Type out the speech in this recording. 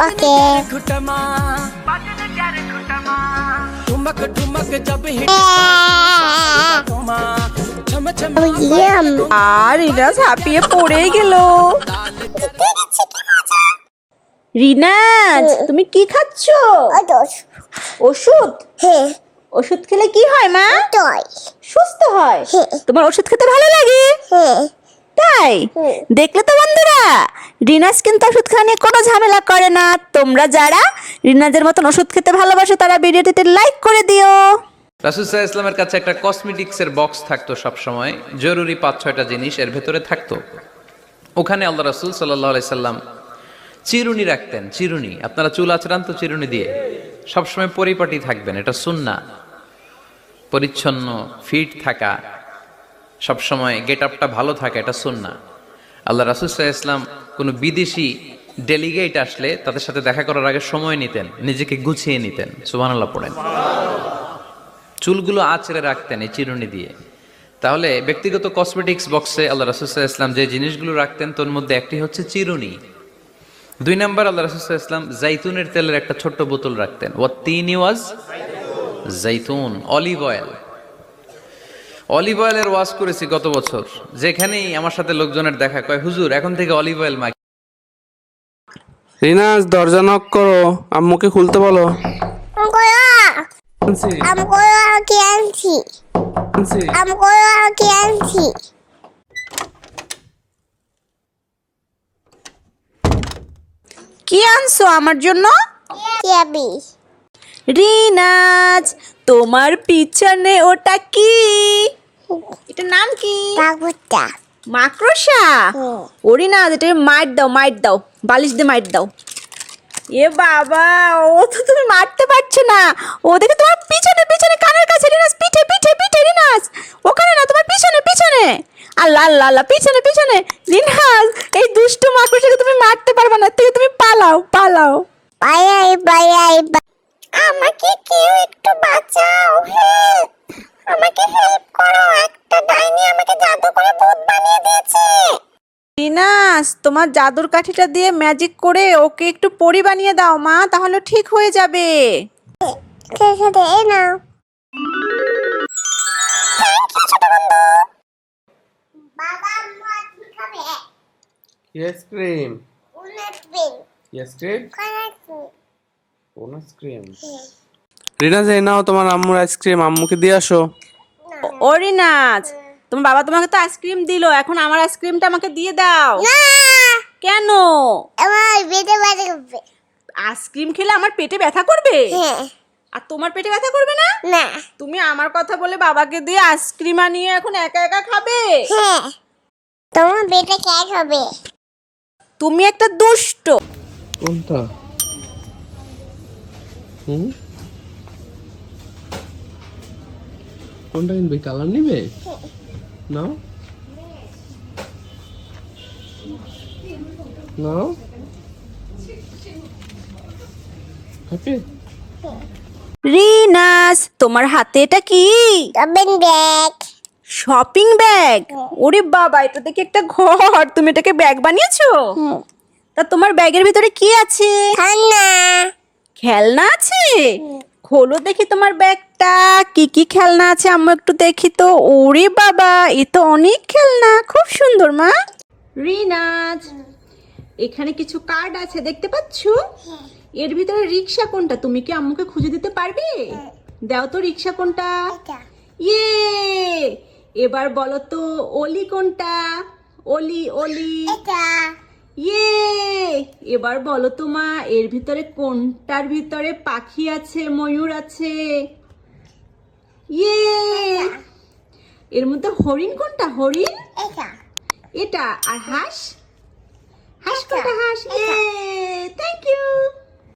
ওকে আর রিনা ঝাঁপিয়ে পড়েই গেল। রিনাজ তুমি কি খাচ্ছ? ওষুধ? হ্যাঁ ওষুধ খেলে কি হয় মা? টয় সুস্থ হয়। হ্যাঁ। তোমার ওষুধ খেতে ভালো লাগে? হ্যাঁ তাই দেখলে তো বন্ধুরা, রিনাজ কিন্তু ওষুধ খাওয়া নিয়ে কোনো ঝামেলা করে না। তোমরা যারা রিনাজের মতন ওষুধ খেতে ভালোবাসো তারা ভিডিওটিতে লাইক করে দিও। রাসূল সাল্লাল্লাহু আলাইহি ওয়াসাল্লামের কাছে একটা কসমেটিক্সের বক্স থাকতো, সব সময় জরুরি 5-6টা জিনিস এর ভেতরে থাকতো। ওখানে আল্লাহ রাসূল সাল্লাল্লাহু আলাইহি সাল্লাম চিরুনি রাখতেন। চিরুনি, আপনারা চুল আঁচড়ান তো চিরুনি দিয়ে, সবসময় পরিপাটি থাকবেন, এটা সুন্নাহ। পরিচ্ছন্ন ফিট থাকা, সবসময় গেট আপটা ভালো থাকা, এটা সুন্নাহ। আল্লাহ রাসূল সাল্লাল্লাহু আলাইহি ওয়াসাল্লাম কোনো বিদেশি ডেলিগেট আসলে তাদের সাথে দেখা করার আগে সময় নিতেন, নিজেকে গুছিয়ে নিতেন। সুবহানাল্লাহ পড়েন। চুলগুলো আঁচড়ে রাখতেন এই চিরুনি দিয়ে। তাহলে ব্যক্তিগত কসমেটিক্স বক্সে আল্লাহ রাসূল সাল্লাল্লাহু আলাইহি ওয়াসাল্লাম যে জিনিসগুলো রাখতেন তার মধ্যে একটি হচ্ছে চিরুনি। 2 নাম্বার, আল্লাহ রাসূল সাল্লাল্লাহু আলাইহি ওয়াসাল্লাম জাইতুনের তেলের একটা ছোট্ট বোতল রাখতেন। ওয়াত্তিনি ওয়াজ জাইতুন, অলিভ অয়েল। অলিভ অয়েলের ওয়াজ করেছি গত বছর। যেখানেই আমার সাথে লোকজনের দেখা, কয় হুজুর এখন থেকে অলিভ অয়েল মাখি। রিনাজ দরজা নক করো, আম্মুকে খুলতে বলো। কি আনছো আমার জন্য? রিনাজ তোমার পিছনে ওটা কি? এটার নাম কি? মাকড়সা? ও রিনাজ এটা মাইট দাও, মাইট দাও, বালিশ দিয়ে মাইট দাও। এ বাবা, ও তো তুমি মারতে পারছো না। ও দেখে তোমার পিছনে পিছনে কানের কাছে। রিনাজ পিঠে পিঠে পিঠে, রিনাজ ওখানে না, তোমার পিছনে পিছনে। আল্লাহ আল্লাহ আল্লাহ, পিছনে পিছনে। রিনাজ এই দুষ্ট মাকড়সাকে তুমি মারতে পারবে না, থেকে তুমি পালাও পালাও। আমাকে কেউ একটু বাঁচাও, হেল্প, আমাকে হেল্প করো, একটা ডাইনি আমাকে জাদু করে ভূত বানিয়ে দিয়েছে। রিনাজ তোমার জাদুর কাঠিটা দিয়ে ম্যাজিক করে ওকে একটু পরি বানিয়ে দাও মা, তাহলে ঠিক হয়ে যাবে। এই নাও। বাবা মত খাবে আইসক্রিম, কোন আইসক্রিম? আইসক্রিম, কোন আইসক্রিম? কোন আইসক্রিম? রিনাজ এই নাও তোমার আম্মুর আইসক্রিম, আম্মুকে দিয়ে আসো। ও রিনাজ, তোমার বাবা তোমাকে তো আইসক্রিম দিলো, এখন আমার আইসক্রিমটা আমাকে দিয়ে দাও। না, কেন? আমার পেটে ব্যথা করবে। আইসক্রিম খেলে আমার পেটে ব্যথা করবে? হ্যাঁ। আর তোমার পেটে ব্যথা করবে না? না। তুমি আমার কথা বলে বাবাকে দিয়ে আইসক্রিম আনিয়ে এখন একা একা খাবে? হ্যাঁ। তোমার পেটে ক্যাট হবে। তুমি একটা দুষ্ট। কোনটা? কোনটা কিনবে? কালার নিবে? নাও নাও, হ্যাপি। রিনাজ তোমার হাতে এটা কি? Shopping bag. Shopping bag? ওরে বাবা, এটা দেখি একটা ঘর, তুমি এটাকে ব্যাগ বানিয়েছো? তা তোমার ব্যাগের ভিতরে কি আছে? খান্না। খেলনা আছে? খোলো দেখি তোমার ব্যাগটা, কি কি খেলনা আছে আম্মু একটু দেখি তো। ওরে বাবা, এ তো অনেক খেলনা, খুব সুন্দর মা। রিনাজ এখানে কিছু কার্ড আছে দেখতে পাচ্ছো? এর ভিতরে রিক্সা কোনটা তুমি কি আম্মুকে খুঁজে দিতে পারবে? দাও তো রিক্সা কোনটা। ইয়ে, এবার বলো তো অলি কোনটা? অলি অলি। এটা। ইয়ে, এবার বলো তো মা এর ভিতরে কোনটার ভিতরে পাখি আছে, ময়ূর আছে? ইয়ে, এর মধ্যে হরিণ কোনটা? হরিণ? এটা। এটা। আর হাঁস? হাঁস কোনটা? হাঁস। ইয়ে, থ্যাংক ইউ।